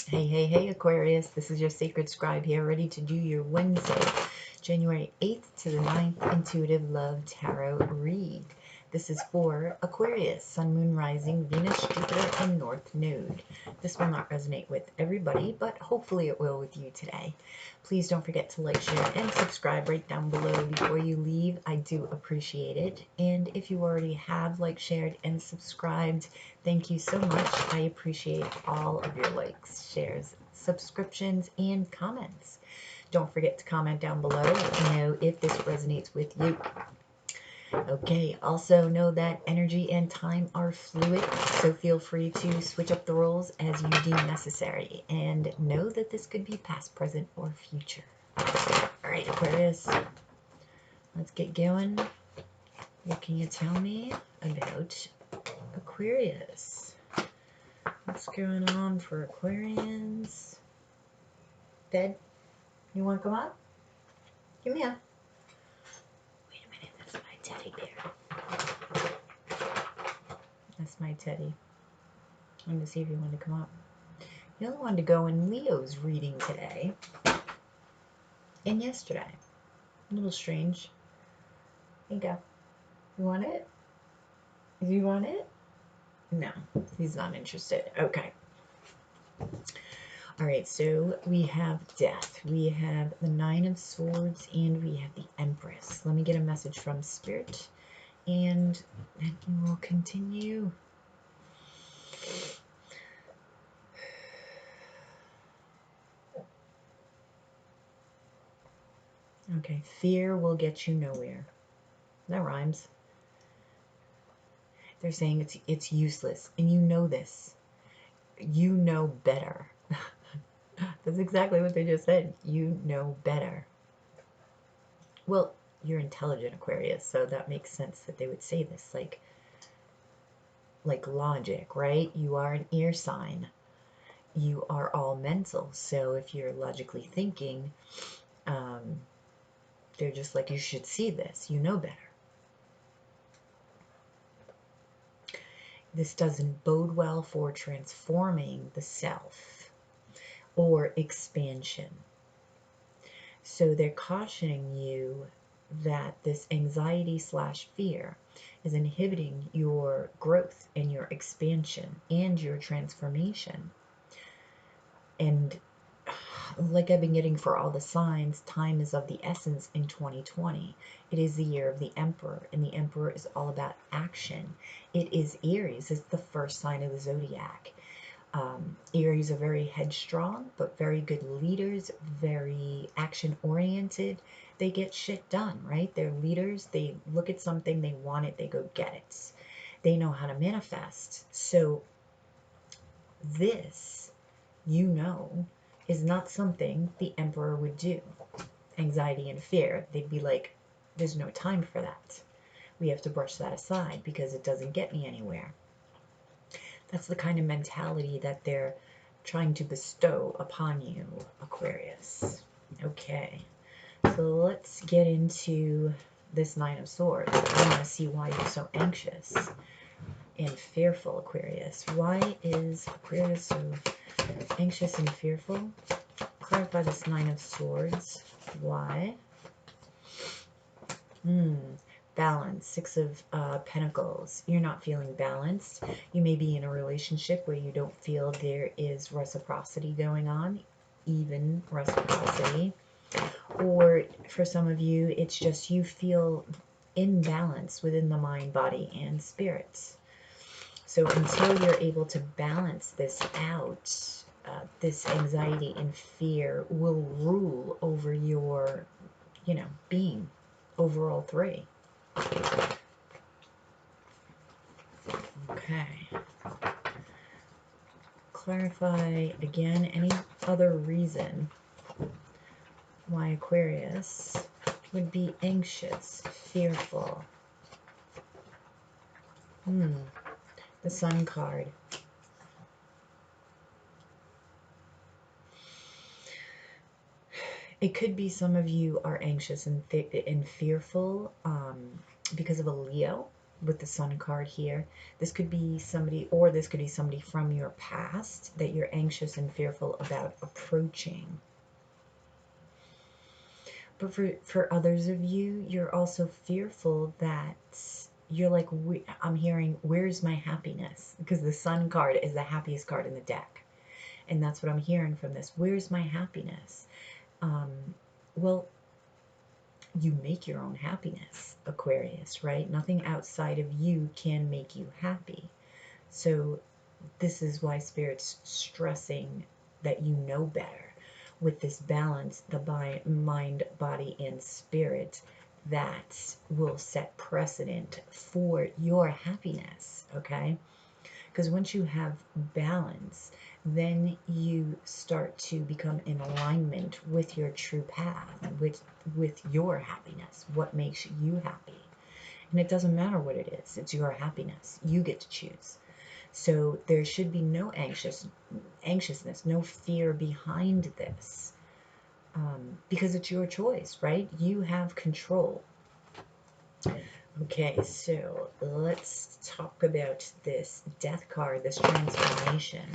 Hey, hey, hey, Aquarius. This is your sacred scribe here, ready to do your Wednesday, January 8th to the 9th Intuitive Love Tarot read. This is for Aquarius, Sun, Moon, Rising, Venus, Jupiter, and North Node. This will not resonate with everybody, but hopefully it will with you today. Please don't forget to like, share, and subscribe right down below before you leave. I do appreciate it. And if you already have liked, shared, and subscribed, thank you so much. I appreciate all of your likes, shares, subscriptions, and comments. Don't forget to comment down below. Let me know if this resonates with you. Okay, also know that energy and time are fluid, so feel free to switch up the roles as you deem necessary. And know that this could be past, present, or future. All right, Aquarius, let's get going. What can you tell me about Aquarius? What's going on for Aquarians? Bed, you want to come up? Give me a... Wait a minute, that's my teddy bear. That's my teddy. I'm going to see if you want to come up. You only wanted to go in Leo's reading today and yesterday. A little strange. Here you go. You want it? Do you want it? No, he's not interested. Okay. All right, so we have Death, we have the Nine of Swords, and we have the Empress. Let me get a message from Spirit, and then we will continue. Okay, fear will get you nowhere. That rhymes. They're saying it's useless, and you know this. You know better. That's exactly what they just said. You know better. Well, you're intelligent, Aquarius, so that makes sense that they would say this. Like logic, right? You are an ear sign. You are all mental. So if you're logically thinking, they're just like, you should see this. You know better. This doesn't bode well for transforming the self or expansion. So they're cautioning you that this anxiety / fear is inhibiting your growth and your expansion and your transformation. And like I've been getting for all the signs, time is of the essence in 2020. It is the year of the Emperor, and the Emperor is all about action. It is Aries. It's the first sign of the zodiac. Aries are very headstrong, but very good leaders, very action-oriented. They get shit done, right? They're leaders. They look at something, they want it, they go get it. They know how to manifest. So this, you know, is not something the Emperor would do. Anxiety and fear, they'd be like, there's no time for that. We have to brush that aside because it doesn't get me anywhere. That's the kind of mentality that they're trying to bestow upon you, Aquarius. Okay, so let's get into this Nine of Swords. I want to see why you're so anxious and fearful, Aquarius. Why is Aquarius so anxious and fearful? Clarify this Nine of Swords. Why? Balance. Six of Pentacles. You're not feeling balanced. You may be in a relationship where you don't feel there is reciprocity going on, even reciprocity. Or for some of you, it's just you feel imbalance within the mind, body, and spirit. So until you're able to balance this out, this anxiety and fear will rule over your, being, overall three. Okay. Clarify again any other reason why Aquarius would be anxious, fearful. The Sun card. It could be some of you are anxious and fearful because of a Leo. with the Sun card here. This could be somebody, or this could be somebody from your past that you're anxious and fearful about approaching. But for others of you, you're also fearful that you're like, I'm hearing, where's my happiness? Because the Sun card is the happiest card in the deck. And that's what I'm hearing from this. Where's my happiness? Well, you make your own happiness, Aquarius, right? Nothing outside of you can make you happy. So this is why Spirit's stressing that you know better with this balance, the mind, body, and spirit that will set precedent for your happiness, okay? Because once you have balance, then you start to become in alignment with your true path, with your happiness, what makes you happy. And it doesn't matter what it is, it's your happiness. You get to choose. So there should be no anxiousness, no fear behind this, because it's your choice, right? You have control. Okay, so let's talk about this Death card, this transformation.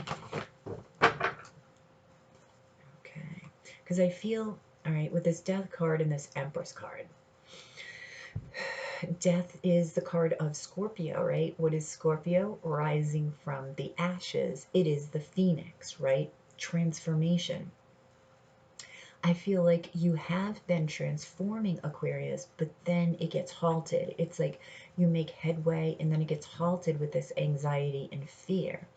Okay, because I feel, all right, with this Death card and this Empress card, Death is the card of Scorpio, right? What is Scorpio? Rising from the ashes. It is the phoenix, right? Transformation. I feel like you have been transforming, Aquarius, but then it gets halted. It's like you make headway and then it gets halted with this anxiety and fear.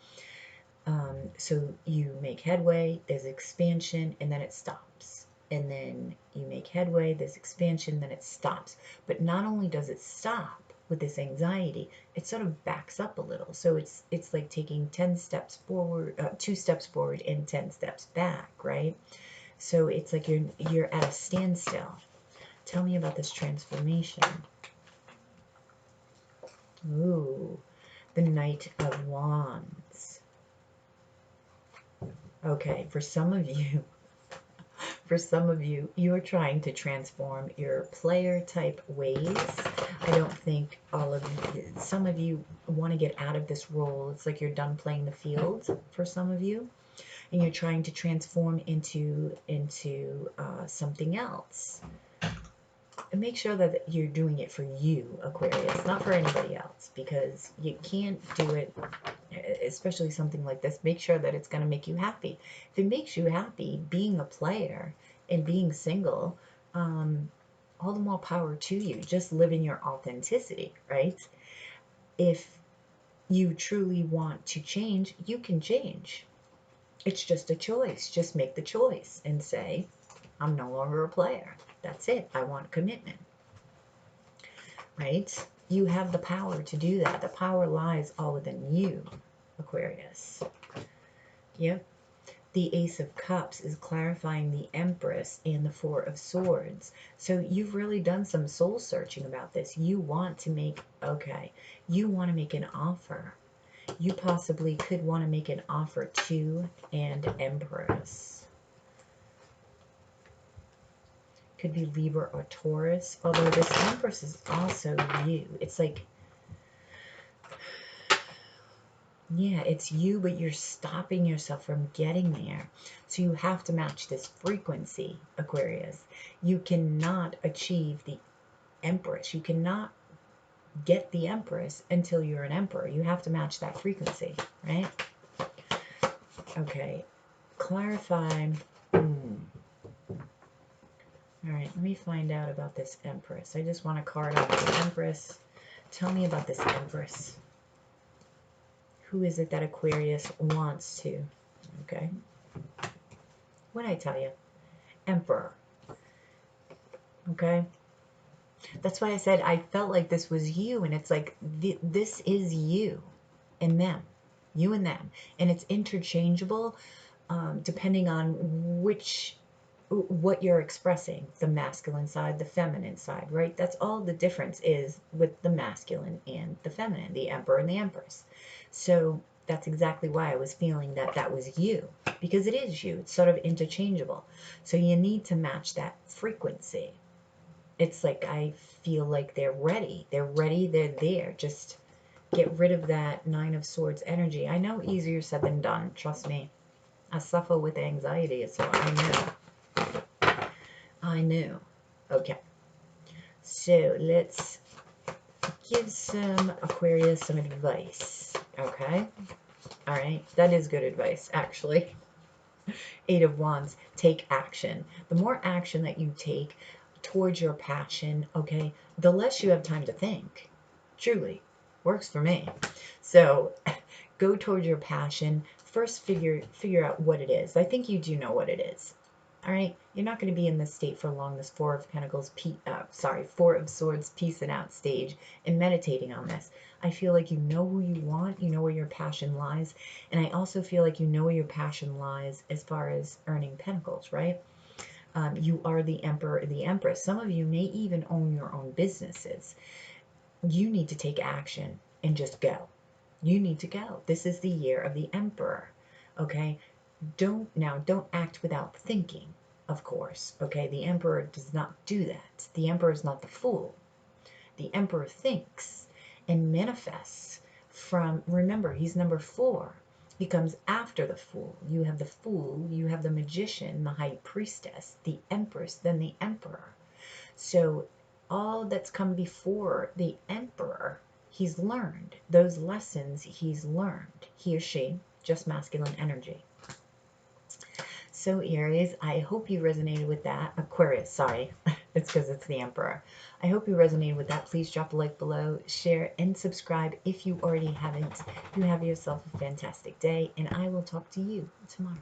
So you make headway, there's expansion, and then it stops. And then you make headway, there's expansion, then it stops. But not only does it stop with this anxiety, it sort of backs up a little. So it's like taking 10 steps forward, 2 steps forward and 10 steps back, right? So it's like you're at a standstill. Tell me about this transformation. Ooh, the Knight of Wands. Okay, for some of you, you are trying to transform your player type ways. I don't think all of you, some of you want to get out of this role. It's like you're done playing the field for some of you, and you're trying to transform into something else. And make sure that you're doing it for you, Aquarius, not for anybody else, because you can't do it, especially something like this. Make sure that it's going to make you happy. If it makes you happy being a player and being single, all the more power to you. Just live in your authenticity, right? If you truly want to change, you can change. It's just a choice. Just make the choice and say, I'm no longer a player. That's it. I want commitment. Right? You have the power to do that. The power lies all within you, Aquarius. Yep. The Ace of Cups is clarifying the Empress and the Four of Swords. So you've really done some soul searching about this. You want to make, you want to make an offer. You possibly could want to make an offer to an Empress. Could be Libra or Taurus, although this Empress is also you. It's like, yeah, it's you, but you're stopping yourself from getting there. So you have to match this frequency, Aquarius. You cannot achieve the Empress. You cannot get the Empress until you're an Emperor. You have to match that frequency, right? Okay, clarify. All right, let me find out about this Empress. I just want a card on this Empress. Tell me about this Empress. Who is it that Aquarius wants to? Okay. What'd I tell you? Emperor. Okay. That's why I said I felt like this was you, and it's like this is you and them. You and them. And it's interchangeable depending on what you're expressing, the masculine side, the feminine side, right? That's all the difference is with the masculine and the feminine, the Emperor and the Empress. So that's exactly why I was feeling that that was you, because it is you. It's sort of interchangeable. So you need to match that frequency. It's like I feel like they're ready. They're ready. They're there. Just get rid of that Nine of Swords energy. I know easier said than done. Trust me. I suffer with anxiety, so I knew. I knew. Okay. So let's give some Aquarius some advice. Okay. All right. That is good advice, actually. Eight of Wands. Take action. The more action that you take towards your passion, okay, the less you have time to think. Truly. Works for me. So go towards your passion. First figure out what it is. I think you do know what it is. All right, you're not going to be in this state for long, this Four of Pentacles, Four of Swords, peacing out stage and meditating on this. I feel like you know who you want, you know where your passion lies, and I also feel like you know where your passion lies as far as earning pentacles, right? You are the Emperor or the Empress. Some of you may even own your own businesses. You need to take action and just go. You need to go. This is the year of the Emperor, okay? Don't act without thinking, of course, okay? The Emperor does not do that. The Emperor is not the fool. The Emperor thinks and manifests from, remember, he's number 4. He comes after the Fool. You have the Fool, you have the Magician, the High Priestess, the Empress, then the Emperor. So all that's come before the Emperor, he's learned. Those lessons he's learned. He or she, just masculine energy. So Aries, I hope you resonated with that. Aquarius, sorry. It's because it's the Emperor. I hope you resonated with that. Please drop a like below, share, and subscribe if you already haven't. You have yourself a fantastic day, and I will talk to you tomorrow.